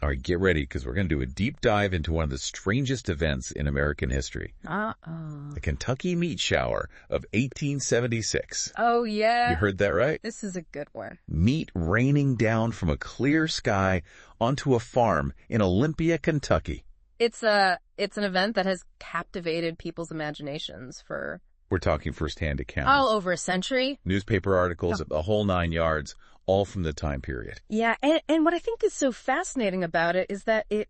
All right, get ready, because we're going to do a deep dive into one of the strangest events in American history. The Kentucky meat shower of 1876. Oh, yeah. You heard that right? This is a good one. Meat raining down from a clear sky onto a farm in Olympia, Kentucky. It's an event that has captivated people's imaginations for... We're talking first-hand accounts. all over a century. Newspaper articles, the whole 9 yards, all from the time period. Yeah, and what I think is so fascinating about it is that it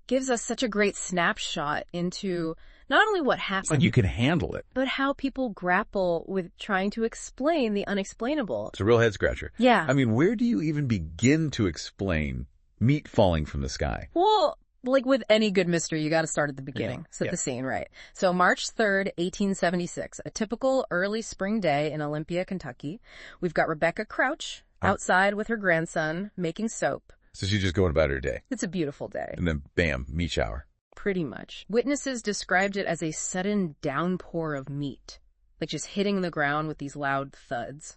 gives us such a great snapshot into not only what happened, Like you can handle it. but how people grapple with trying to explain the unexplainable. It's a real head-scratcher. Yeah. I mean, where do you even begin to explain meat falling from the sky? Well, like with any good mystery, you got to start at the beginning. Set the scene right. So March 3rd, 1876, a typical early spring day in Olympia, Kentucky. We've got Rebecca Crouch outside with her grandson making soap. So she's just going about her day. It's a beautiful day. And then, bam, meat shower. Pretty much. Witnesses described it as a sudden downpour of meat, like just hitting the ground with these loud thuds.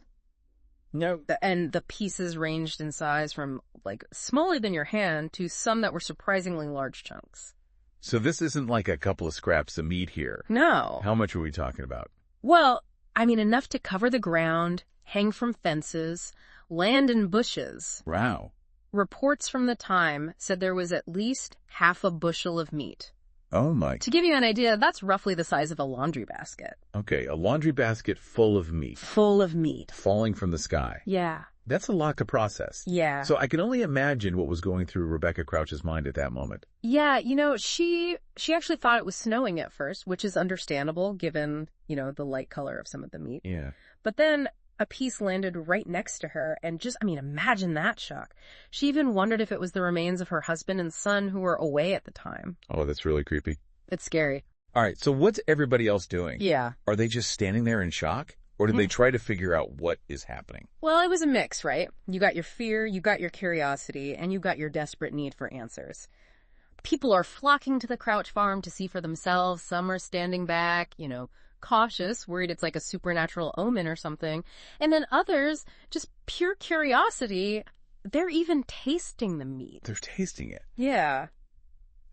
No. And the pieces ranged in size from like smaller than your hand to some that were surprisingly large chunks. So this isn't like a couple of scraps of meat here. No. How much are we talking about? Well, I mean, enough to cover the ground, hang from fences, land in bushes. Wow. Reports from the time said there was at least half a bushel of meat. Oh my. To give you an idea, that's roughly the size of a laundry basket. Okay, a laundry basket full of meat. Full of meat. Falling from the sky. Yeah. That's a lot to process. Yeah. So I can only imagine what was going through Rebecca Crouch's mind at that moment. Yeah, you know, she actually thought it was snowing at first, which is understandable given, you know, the light color of some of the meat. Yeah. But then a piece landed right next to her, and just, I mean, imagine that shock. She even wondered if it was the remains of her husband and son who were away at the time. Oh, that's really creepy. It's scary. All right, so what's everybody else doing? Yeah. Are they just standing there in shock? Or did they try to figure out what is happening? Well, it was a mix, right? You got your fear, you got your curiosity, and you got your desperate need for answers. People are flocking to the Crouch farm to see for themselves. Some are standing back, you know, cautious, worried it's like a supernatural omen or something. And then others, just pure curiosity, they're even tasting the meat. They're tasting it. Yeah.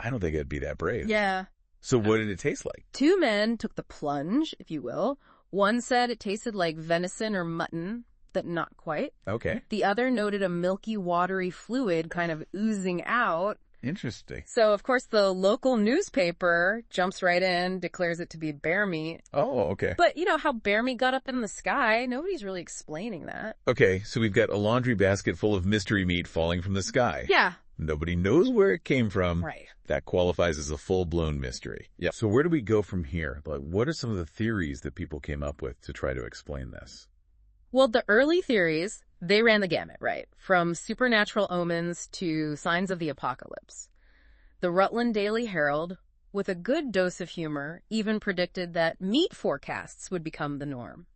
I don't think it'd be that brave. Yeah. So what did it taste like? Two men took the plunge, if you will. One said it tasted like venison or mutton, but not quite. Okay. The other noted a milky, watery fluid kind of oozing out. Interesting. So, of course, the local newspaper jumps right in, declares it to be bear meat. Oh, okay. But you know how bear meat got up in the sky? Nobody's really explaining that. Okay, so we've got a laundry basket full of mystery meat falling from the sky. Yeah. Nobody knows where it came from. Right. That qualifies as a full-blown mystery. Yeah. So where do we go from here? Like, what are some of the theories that people came up with to try to explain this? Well, the early theories, they ran the gamut, right? From supernatural omens to signs of the apocalypse. The Rutland Daily Herald, with a good dose of humor, even predicted that meat forecasts would become the norm.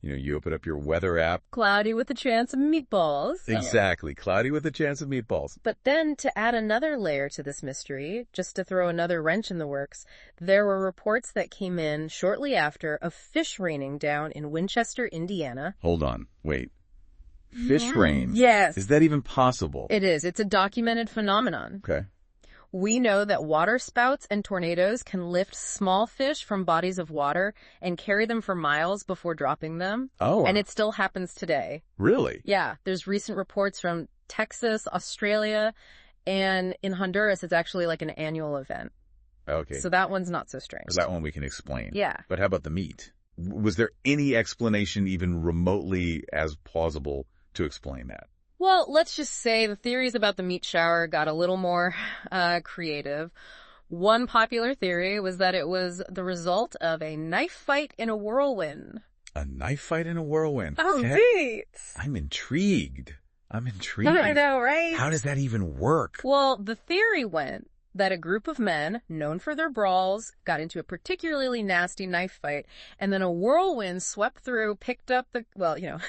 You know, you open up your weather app. Cloudy with a chance of meatballs. Exactly. Cloudy with a chance of meatballs. But then to add another layer to this mystery, just to throw another wrench in the works, there were reports that came in shortly after of fish raining down in Winchester, Indiana. Hold on. Wait. Fish rain? Yes. Is that even possible? It is. It's a documented phenomenon. Okay. We know that water spouts and tornadoes can lift small fish from bodies of water and carry them for miles before dropping them. Oh. And it still happens today. Really? Yeah. There's recent reports from Texas, Australia, and in Honduras, it's actually like an annual event. Okay. So that one's not so strange. That one we can explain. Yeah. But how about the meat? Was there any explanation even remotely as plausible to explain that? Well, let's just say the theories about the meat shower got a little more creative. One popular theory was that it was the result of a knife fight in a whirlwind. A knife fight in a whirlwind? Oh, neat. I'm intrigued. I know, right? How does that even work? Well, the theory went that a group of men, known for their brawls, got into a particularly nasty knife fight, and then a whirlwind swept through, picked up the, well, you know,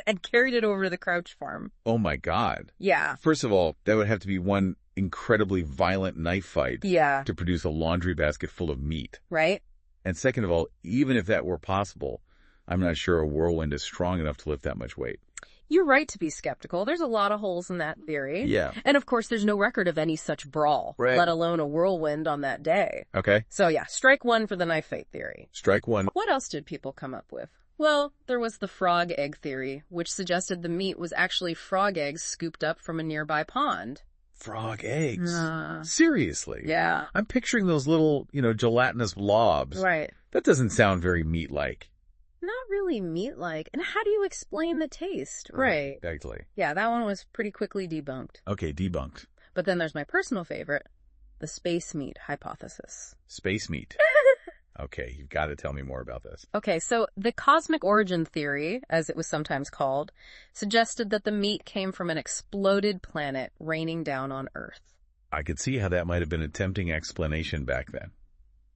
and carried it over to the Crouch farm. Oh my God. Yeah. First of all, that would have to be one incredibly violent knife fight. Yeah. To produce a laundry basket full of meat. Right? And second of all, even if that were possible, I'm not sure a whirlwind is strong enough to lift that much weight. You're right to be skeptical. There's a lot of holes in that theory. Yeah. And of course, there's no record of any such brawl, let alone a whirlwind on that day. Okay. So yeah, strike one for the knife fight theory. Strike one. What else did people come up with? Well, there was the frog egg theory, which suggested the meat was actually frog eggs scooped up from a nearby pond. Frog eggs? Seriously? Yeah. I'm picturing those little, gelatinous blobs. Right. That doesn't sound very meat-like. Not really meat-like. And how do you explain the taste? Right. Exactly. Yeah, that one was pretty quickly debunked. Okay, debunked. But then there's my personal favorite, the space meat hypothesis. Space meat. Okay, you've got to tell me more about this. Okay, so the cosmic origin theory, as it was sometimes called, suggested that the meat came from an exploded planet raining down on Earth. I could see how that might have been a tempting explanation back then.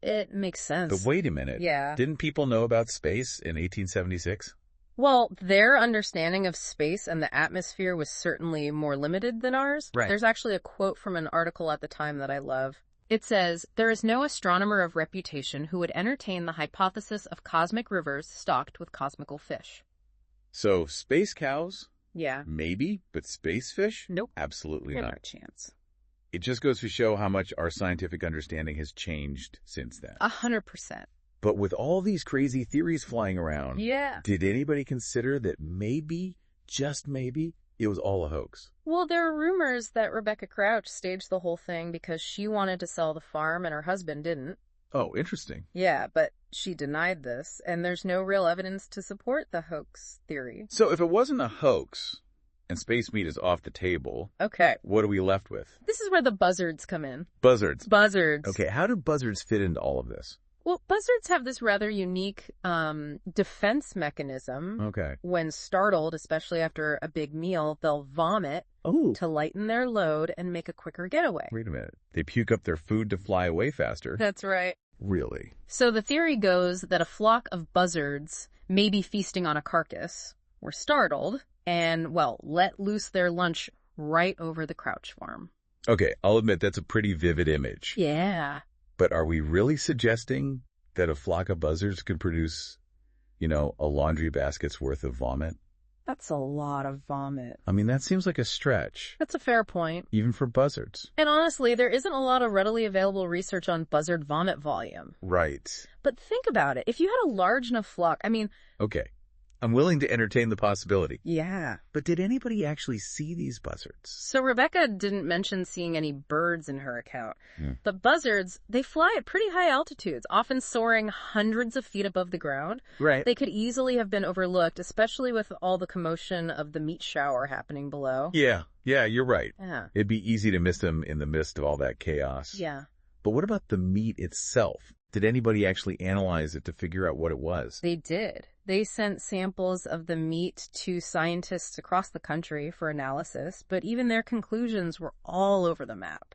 It makes sense. But wait a minute. Yeah. Didn't people know about space in 1876? Well, their understanding of space and the atmosphere was certainly more limited than ours. Right. There's actually a quote from an article at the time that I love. It says, "There is no astronomer of reputation who would entertain the hypothesis of cosmic rivers stocked with cosmical fish." So, space cows? Yeah. Maybe, but space fish? Nope. Absolutely No not. chance. It just goes to show how much our scientific understanding has changed since then. 100%. But with all these crazy theories flying around, Yeah. did anybody consider that maybe, just maybe, it was all a hoax? Well, there are rumors that Rebecca Crouch staged the whole thing because she wanted to sell the farm and her husband didn't. Oh, interesting. Yeah, but she denied this, and there's no real evidence to support the hoax theory. So if it wasn't a hoax and space meat is off the table, Okay. what are we left with? This is where the buzzards come in. Buzzards. Buzzards. Okay, how do buzzards fit into all of this? Well, buzzards have this rather unique defense mechanism. Okay. When startled, especially after a big meal, they'll vomit to lighten their load and make a quicker getaway. Wait a minute. They puke up their food to fly away faster. That's right. Really? So the theory goes that a flock of buzzards, maybe feasting on a carcass, were startled and, well, let loose their lunch right over the Crouch farm. Okay, I'll admit that's a pretty vivid image. Yeah. But are we really suggesting that a flock of buzzards could produce, a laundry basket's worth of vomit? That's a lot of vomit. I mean, that seems like a stretch. That's a fair point. Even for buzzards. And honestly, there isn't a lot of readily available research on buzzard vomit volume. Right. But think about it. If you had a large enough flock, Okay. I'm willing to entertain the possibility. Yeah. But did anybody actually see these buzzards? So Rebecca didn't mention seeing any birds in her account. Hmm. But buzzards, they fly at pretty high altitudes, often soaring hundreds of feet above the ground. Right. They could easily have been overlooked, especially with all the commotion of the meat shower happening below. Yeah, you're right. Yeah. It'd be easy to miss them in the midst of all that chaos. Yeah. But what about the meat itself? Did anybody actually analyze it to figure out what it was? They did. They sent samples of the meat to scientists across the country for analysis, but even their conclusions were all over the map.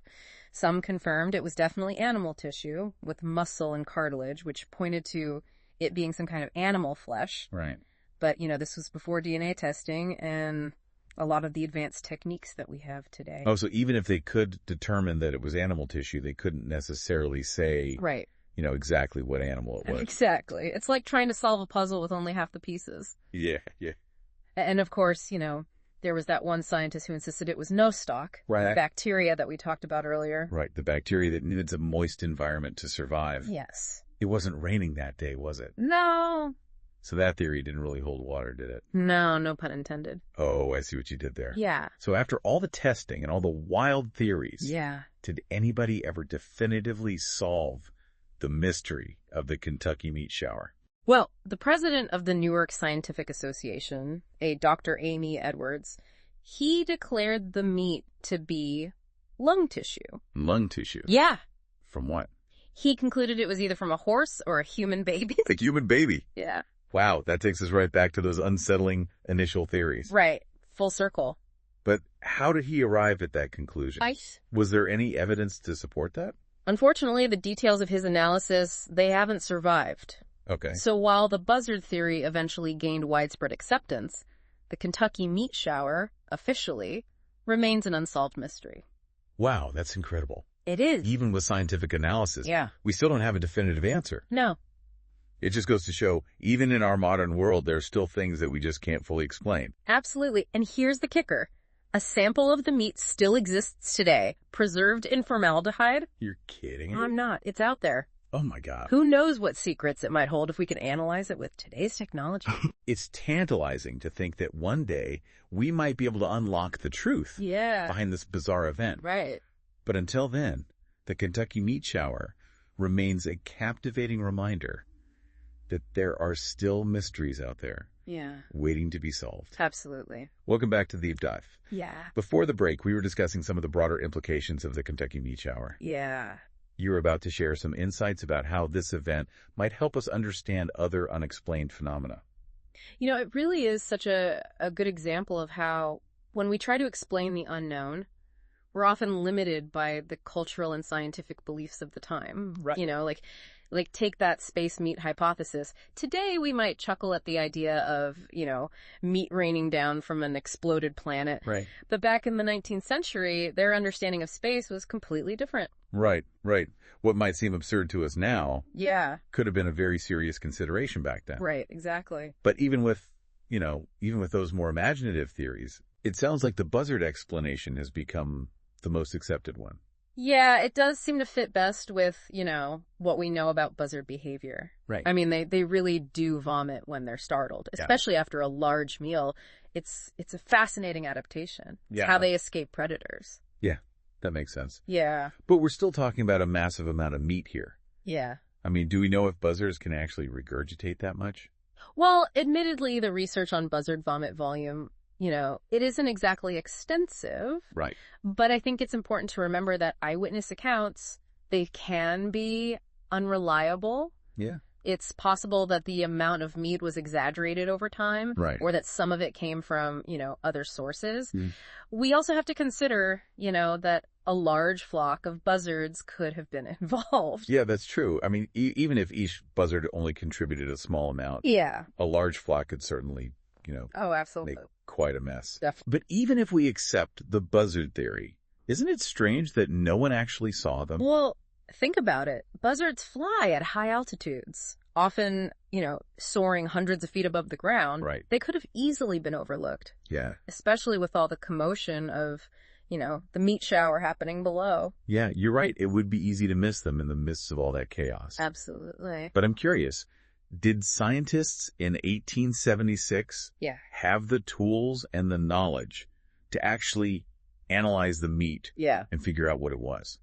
Some confirmed it was definitely animal tissue with muscle and cartilage, which pointed to it being some kind of animal flesh. Right. But, this was before DNA testing and a lot of the advanced techniques that we have today. Oh, so even if they could determine that it was animal tissue, they couldn't necessarily say, right, exactly what animal it was. Exactly. It's like trying to solve a puzzle with only half the pieces. Yeah. And of course, there was that one scientist who insisted it was no stock. Right. Bacteria that we talked about earlier. Right, the bacteria that needs a moist environment to survive. Yes. It wasn't raining that day, was it? No. So that theory didn't really hold water, did it? No pun intended. Oh, I see what you did there. Yeah. So after all the testing and all the wild theories, yeah, did anybody ever definitively solve the mystery of the Kentucky meat shower? Well, the president of the Newark Scientific Association, a Dr. Amy Edwards, he declared the meat to be lung tissue. Lung tissue? Yeah. From what? He concluded it was either from a horse or a human baby. A human baby? Yeah. Wow, that takes us right back to those unsettling initial theories. Right. Full circle. But how did he arrive at that conclusion? Was there any evidence to support that? Unfortunately, the details of his analysis, they haven't survived. Okay. So while the buzzard theory eventually gained widespread acceptance, the Kentucky meat shower, officially, remains an unsolved mystery. Wow, that's incredible. It is. Even with scientific analysis, yeah, we still don't have a definitive answer. No. It just goes to show, even in our modern world, there are still things that we just can't fully explain. Absolutely. And here's the kicker. A sample of the meat still exists today, preserved in formaldehyde. You're kidding? I'm not. It's out there. Oh, my God. Who knows what secrets it might hold if we could analyze it with today's technology. It's tantalizing to think that one day we might be able to unlock the truth behind this bizarre event. Right. But until then, the Kentucky meat shower remains a captivating reminder that there are still mysteries out there. Yeah. Waiting to be solved. Absolutely. Welcome back to the Deep Dive. Yeah. Before the break, we were discussing some of the broader implications of the Kentucky meat shower. Yeah. You were about to share some insights about how this event might help us understand other unexplained phenomena. You know, it really is such a good example of how when we try to explain the unknown, we're often limited by the cultural and scientific beliefs of the time. Right. You know, like take that space meat hypothesis. Today we might chuckle at the idea of, meat raining down from an exploded planet. Right. But back in the 19th century, their understanding of space was completely different. Right. What might seem absurd to us now could have been a very serious consideration back then. Right, exactly. But even with those more imaginative theories, it sounds like the buzzard explanation has become the most accepted one. Yeah, it does seem to fit best with, what we know about buzzard behavior. Right. I mean, they really do vomit when they're startled, especially after a large meal. It's a fascinating adaptation. It's how they escape predators. Yeah, that makes sense. Yeah. But we're still talking about a massive amount of meat here. Yeah. I mean, do we know if buzzards can actually regurgitate that much? Well, admittedly, the research on buzzard vomit volume, it isn't exactly extensive. Right. But I think it's important to remember that eyewitness accounts, they can be unreliable. Yeah. It's possible that the amount of meat was exaggerated over time. Right. Or that some of it came from, other sources. Mm. We also have to consider, that a large flock of buzzards could have been involved. Yeah, that's true. I mean, even if each buzzard only contributed a small amount, a large flock could certainly, oh, absolutely, make quite a mess. Definitely. But even if we accept the buzzard theory, isn't it strange that no one actually saw them? Well, think about it. Buzzards fly at high altitudes, often, soaring hundreds of feet above the ground. Right. They could have easily been overlooked. Yeah. Especially with all the commotion of, the meat shower happening below. Yeah, you're right. It would be easy to miss them in the midst of all that chaos. Absolutely. But I'm curious, did scientists in 1876 have the tools and the knowledge to actually analyze the meat and figure out what it was?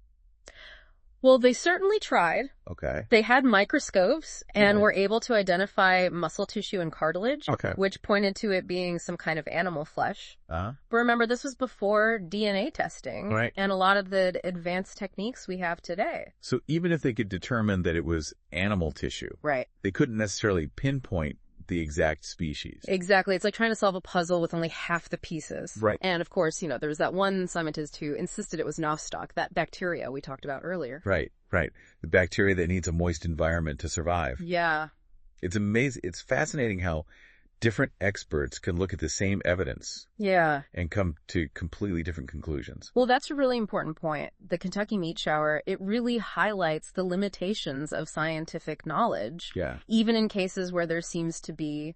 Well, they certainly tried. Okay. They had microscopes and were able to identify muscle tissue and cartilage, which pointed to it being some kind of animal flesh. Uh-huh. But remember, this was before DNA testing and a lot of the advanced techniques we have today. So even if they could determine that it was animal tissue, they couldn't necessarily pinpoint the exact species. Exactly. It's like trying to solve a puzzle with only half the pieces. Right. And of course, there was that one scientist who insisted it was Nostoc, that bacteria we talked about earlier. Right. The bacteria that needs a moist environment to survive. Yeah. It's amazing. It's fascinating how different experts can look at the same evidence and come to completely different conclusions. Well, that's a really important point. The Kentucky meat shower, it really highlights the limitations of scientific knowledge, even in cases where there seems to be,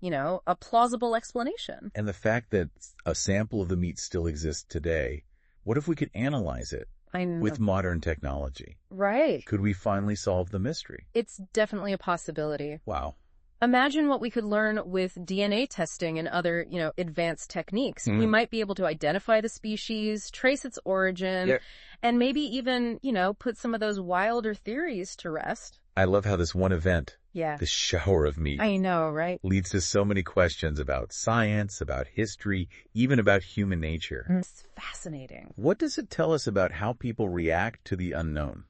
a plausible explanation. And the fact that a sample of the meat still exists today, what if we could analyze it with modern technology? Right. Could we finally solve the mystery? It's definitely a possibility. Wow. Imagine what we could learn with DNA testing and other, advanced techniques. We might be able to identify the species, trace its origin, and maybe even, put some of those wilder theories to rest. I love how this one event, the shower of meat, I know, right? leads to so many questions about science, about history, even about human nature. It's fascinating. What does it tell us about how people react to the unknown?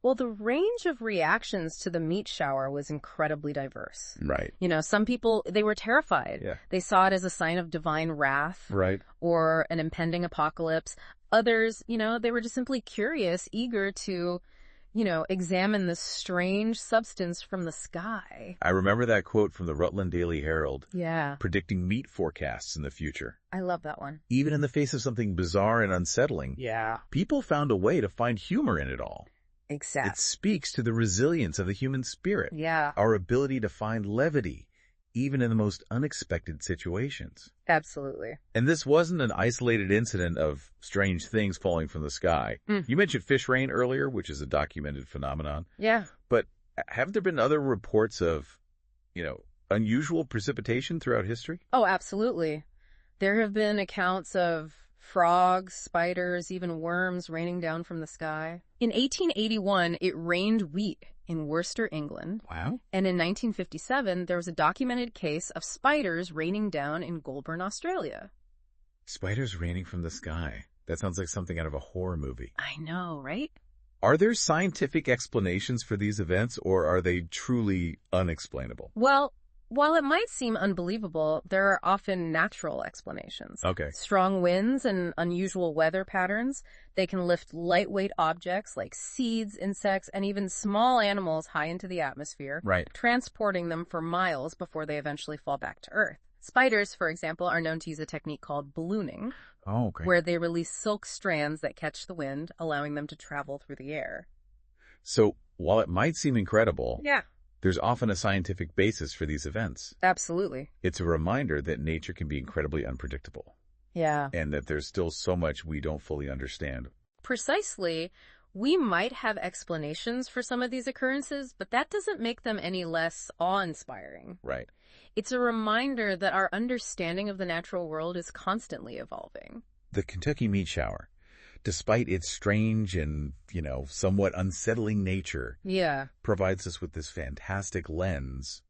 Well, the range of reactions to the meat shower was incredibly diverse. Right. Some people, they were terrified. Yeah. They saw it as a sign of divine wrath. Right. Or an impending apocalypse. Others, they were just simply curious, eager to, examine this strange substance from the sky. I remember that quote from the Rutland Daily Herald. Yeah. Predicting meat forecasts in the future. I love that one. Even in the face of something bizarre and unsettling. Yeah. People found a way to find humor in it all. Exactly. It speaks to the resilience of the human spirit. Yeah. Our ability to find levity, even in the most unexpected situations. Absolutely. And this wasn't an isolated incident of strange things falling from the sky. You mentioned fish rain earlier, which is a documented phenomenon. Yeah. But have there been other reports of, unusual precipitation throughout history? Oh, absolutely. There have been accounts of frogs, spiders, even worms raining down from the sky. In 1881, it rained wheat in Worcester, England. Wow. And in 1957, there was a documented case of spiders raining down in Goulburn, Australia. Spiders raining from the sky. That sounds like something out of a horror movie. I know, right? Are there scientific explanations for these events, or are they truly unexplainable? Well, while it might seem unbelievable, there are often natural explanations. Okay. Strong winds and unusual weather patterns, they can lift lightweight objects like seeds, insects, and even small animals high into the atmosphere, Right. transporting them for miles before they eventually fall back to Earth. Spiders, for example, are known to use a technique called ballooning, where they release silk strands that catch the wind, allowing them to travel through the air. So, while it might seem incredible, Yeah. there's often a scientific basis for these events. Absolutely. It's a reminder that nature can be incredibly unpredictable. Yeah. And that there's still so much we don't fully understand. Precisely. We might have explanations for some of these occurrences, but that doesn't make them any less awe-inspiring. Right. It's a reminder that our understanding of the natural world is constantly evolving. The Kentucky meat shower, despite its strange and, somewhat unsettling nature, provides us with this fantastic lens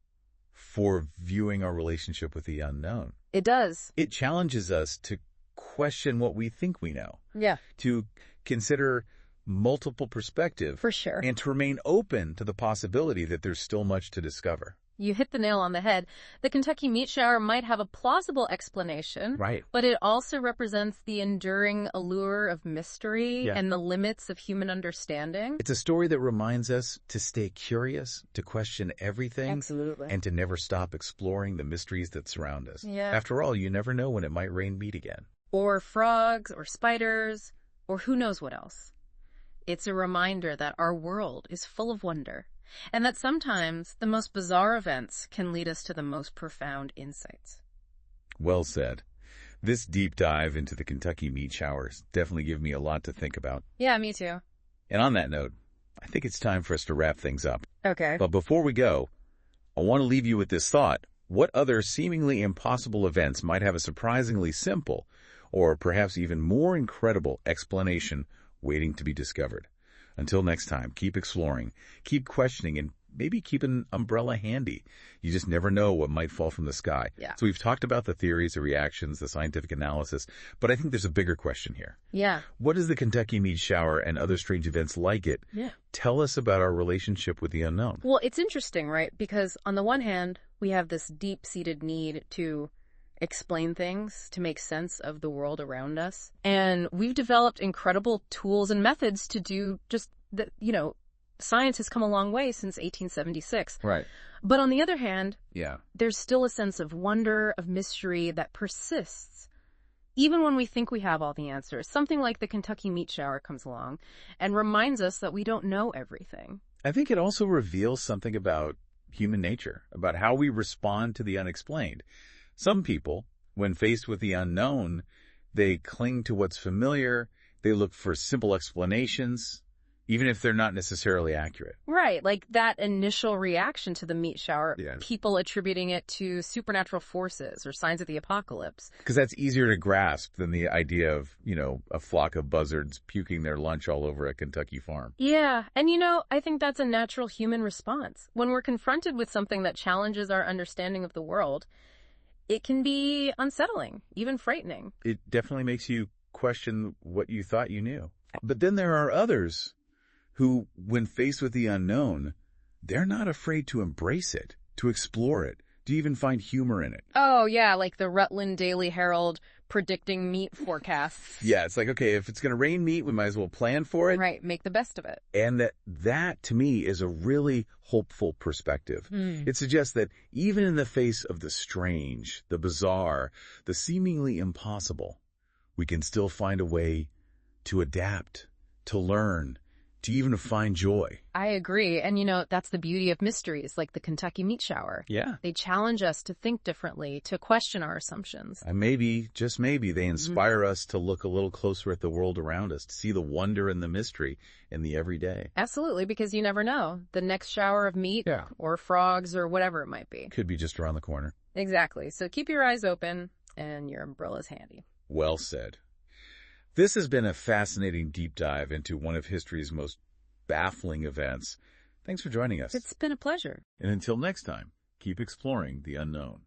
for viewing our relationship with the unknown. It does. It challenges us to question what we think we know. Yeah. To consider multiple perspectives. For sure. And to remain open to the possibility that there's still much to discover. You hit the nail on the head. The Kentucky meat shower might have a plausible explanation, right? But it also represents the enduring allure of mystery and the limits of human understanding. It's a story that reminds us to stay curious, to question everything, absolutely, and to never stop exploring the mysteries that surround us. Yeah. After all, you never know when it might rain meat again. Or frogs, or spiders, or who knows what else. It's a reminder that our world is full of wonder. And that sometimes the most bizarre events can lead us to the most profound insights. Well said. This deep dive into the Kentucky meat showers definitely gave me a lot to think about. Yeah, me too. And on that note, I think it's time for us to wrap things up. Okay. But before we go, I want to leave you with this thought. What other seemingly impossible events might have a surprisingly simple, or perhaps even more incredible explanation waiting to be discovered? Until next time, keep exploring, keep questioning, and maybe keep an umbrella handy. You just never know what might fall from the sky. Yeah. So we've talked about the theories, the reactions, the scientific analysis, but I think there's a bigger question here. Yeah. What does the Kentucky meat shower and other strange events like it tell us about our relationship with the unknown? Well, it's interesting, right? Because on the one hand, we have this deep-seated need to explain things, to make sense of the world around us. And we've developed incredible tools and methods to do just that, science has come a long way since 1876. Right. But on the other hand, there's still a sense of wonder, of mystery that persists. Even when we think we have all the answers, something like the Kentucky meat shower comes along and reminds us that we don't know everything. I think it also reveals something about human nature, about how we respond to the unexplained. Some people, when faced with the unknown, they cling to what's familiar, they look for simple explanations, even if they're not necessarily accurate. Right, like that initial reaction to the meat shower, people attributing it to supernatural forces or signs of the apocalypse. Because that's easier to grasp than the idea of, a flock of buzzards puking their lunch all over a Kentucky farm. Yeah, and I think that's a natural human response. When we're confronted with something that challenges our understanding of the world, it can be unsettling, even frightening. It definitely makes you question what you thought you knew. But then there are others who, when faced with the unknown, they're not afraid to embrace it, to explore it, to even find humor in it. Oh, yeah, like the Rutland Daily Herald predicting meat forecasts. Yeah, it's like, okay, if it's going to rain meat, we might as well plan for it. Right, make the best of it. And that to me, is a really hopeful perspective. It suggests that even in the face of the strange, the bizarre, the seemingly impossible, we can still find a way to adapt, to learn, to even find joy. I agree. And, that's the beauty of mysteries like the Kentucky meat shower. Yeah. They challenge us to think differently, to question our assumptions. And maybe, just maybe, they inspire us to look a little closer at the world around us, to see the wonder and the mystery in the everyday. Absolutely, because you never know. The next shower of meat or frogs or whatever it might be. Could be just around the corner. Exactly. So keep your eyes open and your umbrella's handy. Well said. This has been a fascinating deep dive into one of history's most baffling events. Thanks for joining us. It's been a pleasure. And until next time, keep exploring the unknown.